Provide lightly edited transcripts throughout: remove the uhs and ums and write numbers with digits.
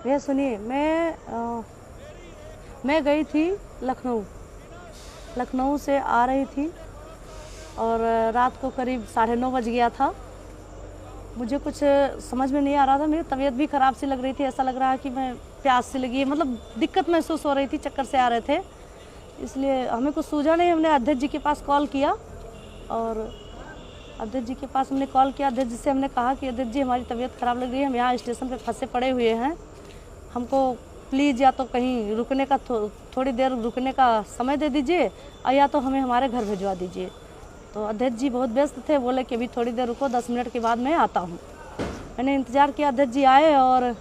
भैया सुनिए, मैं गई थी लखनऊ से आ रही थी और रात को करीब 9:30 बज गया था। मुझे कुछ समझ में नहीं आ रहा था, मेरी तबीयत भी ख़राब सी लग रही थी, ऐसा लग रहा है कि मैं प्यास सी लगी है, मतलब दिक्कत महसूस हो रही थी, चक्कर से आ रहे थे, इसलिए हमें कुछ सूझा नहीं। हमने अध्यक्ष जी के पास कॉल किया और अध्यक्ष जी के पास हमने कॉल किया। अध्यक्ष जी से हमने कहा कि अध्यक्ष जी हमारी तबीयत ख़राब लग रही है, हम यहाँ स्टेशन पे फंसे पड़े हुए हैं, हमको प्लीज़ या तो कहीं रुकने का थोड़ी देर रुकने का समय दे दीजिए और या तो हमें हमारे घर भिजवा दीजिए। तो अध्यक्ष जी बहुत व्यस्त थे, बोले कि अभी थोड़ी देर रुको, 10 मिनट के बाद मैं आता हूँ। मैंने इंतज़ार किया, अध्यक्ष जी आए और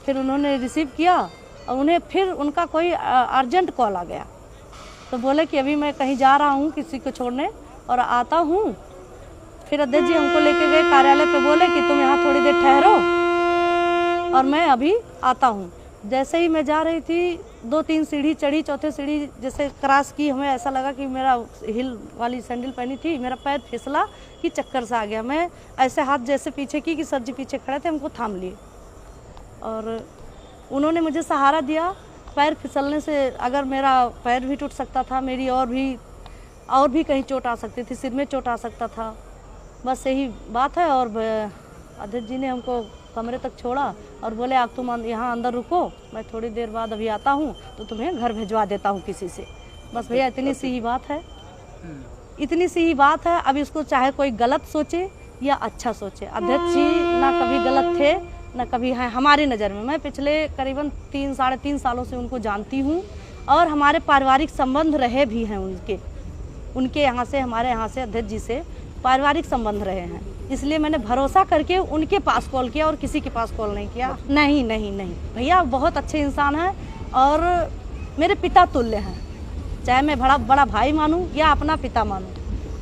फिर उन्होंने रिसीव किया और उन्हें फिर उनका कोई अर्जेंट कॉल आ गया, तो बोले कि अभी मैं कहीं जा रहा हूँ किसी को छोड़ने और आता हूँ। फिर अध्यक्ष जी हमको लेके गए कार्यालय पे, बोले कि तुम यहाँ थोड़ी देर ठहरो और मैं अभी आता हूँ। जैसे ही मैं जा रही थी, 2-3 सीढ़ी चढ़ी, चौथे सीढ़ी जैसे क्रॉस की, हमें ऐसा लगा कि मेरा हिल वाली सैंडल पहनी थी, मेरा पैर फिसला कि चक्कर सा आ गया। मैं ऐसे हाथ जैसे पीछे की कि सर जी पीछे खड़े थे, हमको थाम लिए और उन्होंने मुझे सहारा दिया। पैर फिसलने से अगर मेरा पैर भी टूट सकता था, मेरी और भी कहीं चोट आ सकती थी, सिर में चोट आ सकता था, बस यही बात है। और अध्यक्ष जी ने हमको कमरे तक छोड़ा और बोले आप तुम यहाँ अंदर रुको, मैं थोड़ी देर बाद अभी आता हूँ तो तुम्हें घर भिजवा देता हूँ किसी से। बस भैया इतनी सी ही बात है, इतनी सी ही बात है। अब इसको चाहे कोई गलत सोचे या अच्छा सोचे, अध्यक्ष जी ना कभी गलत थे ना कभी हैं हमारी नज़र में। मैं पिछले करीबन 3-3.5 सालों से उनको जानती हूँ और हमारे पारिवारिक संबंध रहे भी हैं उनके यहाँ से, हमारे यहाँ से अध्यक्ष जी से पारिवारिक संबंध रहे हैं, इसलिए मैंने भरोसा करके उनके पास कॉल किया और किसी के पास कॉल नहीं किया। नहीं भैया बहुत अच्छे इंसान हैं और मेरे पिता तुल्य हैं, चाहे मैं बड़ा भाई मानूं या अपना पिता मानूं,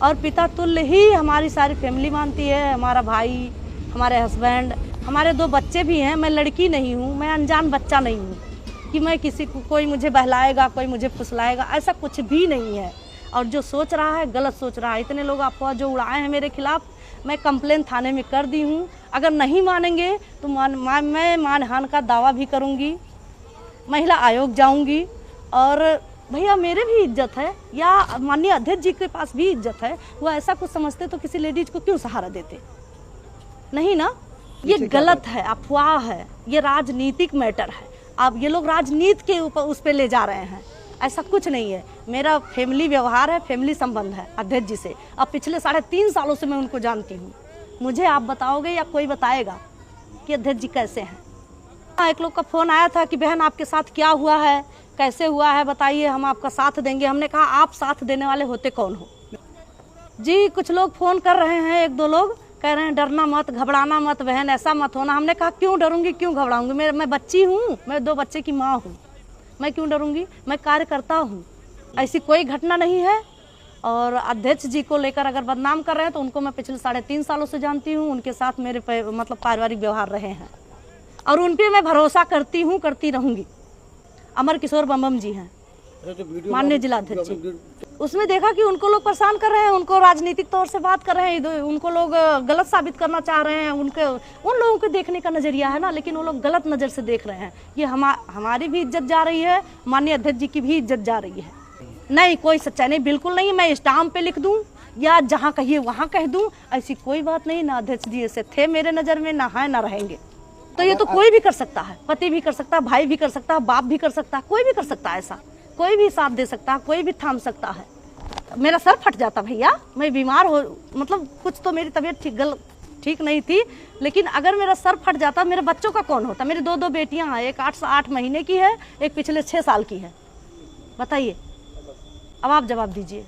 और पिता तुल्य ही हमारी सारी फैमिली मानती है। हमारा भाई, हमारे हस्बैंड, हमारे 2 बच्चे भी हैं। मैं लड़की नहीं हूँ, मैं अनजान बच्चा नहीं हूँ कि मैं किसी को, कोई मुझे बहलाएगा, कोई मुझे फुसलाएगा, ऐसा कुछ भी नहीं है। और जो सोच रहा है गलत सोच रहा है। इतने लोग अफवाह जो उड़ाए हैं मेरे खिलाफ, मैं कंप्लेन थाने में कर दी हूँ। अगर नहीं मानेंगे तो मैं मानहानि का दावा भी करूँगी, महिला आयोग जाऊँगी। और भैया मेरे भी इज्जत है, या माननीय अध्यक्ष जी के पास भी इज्जत है, वो ऐसा कुछ समझते तो किसी लेडीज को क्यों सहारा देते? नहीं ना, ये गलत है, अफवाह है, ये राजनीतिक मैटर है। अब ये लोग राजनीति के ऊपर उस पर ले जा रहे हैं, ऐसा कुछ नहीं है। मेरा फैमिली व्यवहार है, फैमिली संबंध है अध्यक्ष जी से। अब पिछले 3.5 सालों से मैं उनको जानती हूँ। मुझे आप बताओगे या कोई बताएगा कि अध्यक्ष जी कैसे हैं? एक लोग का फ़ोन आया था कि बहन आपके साथ क्या हुआ है, कैसे हुआ है, बताइए, हम आपका साथ देंगे। हमने कहा आप साथ देने वाले होते कौन हो जी? कुछ लोग फ़ोन कर रहे हैं, 1-2 लोग कह रहे हैं डरना मत, घबराना मत बहन, ऐसा मत होना। हमने कहा क्यों डरूंगी, क्यों घबराऊंगी? मैं बच्ची हूँ, मैं 2 बच्चे की माँ हूँ, मैं क्यों डरूंगी? मैं कार्यकर्ता हूँ, ऐसी कोई घटना नहीं है। और अध्यक्ष जी को लेकर अगर बदनाम कर रहे हैं तो उनको मैं पिछले 3.5 सालों से जानती हूँ, उनके साथ मेरे मतलब पारिवारिक व्यवहार रहे हैं और उन पर मैं भरोसा करती हूँ, करती रहूँगी। अमर किशोर बम जी हैं माननीय जिलाध्यक्ष जी, उसमें देखा कि उनको लोग परेशान कर रहे हैं, उनको राजनीतिक तौर से बात कर रहे हैं, उनको लोग गलत साबित करना चाह रहे हैं। उन लोगों के देखने का नज़रिया है ना, लेकिन वो लोग गलत नज़र से देख रहे हैं। ये हमारी भी इज्जत जा रही है, माननीय अध्यक्ष जी की भी इज्जत जा रही है। नहीं, कोई सच्चाई नहीं, बिल्कुल नहीं। मैं स्टाम्प पे लिख दूं या जहाँ कहिए वहाँ कह दूं, ऐसी कोई बात नहीं। ना अध्यक्ष जी ऐसे थे मेरे नज़र में, ना है ना रहेंगे। तो ये तो कोई भी कर सकता है, पति भी कर सकता है, भाई भी कर सकता है, बाप भी कर सकता है, कोई भी कर सकता है। ऐसा कोई भी साथ दे सकता है, कोई भी थाम सकता है। मेरा सर फट जाता भैया, मैं बीमार हो, मतलब कुछ तो मेरी तबीयत ठीक नहीं थी, लेकिन अगर मेरा सर फट जाता, मेरे बच्चों का कौन होता? मेरी 2 बेटियां हैं, एक 8 महीने की है, एक पिछले 6 साल की है। बताइए, अब आप जवाब दीजिए।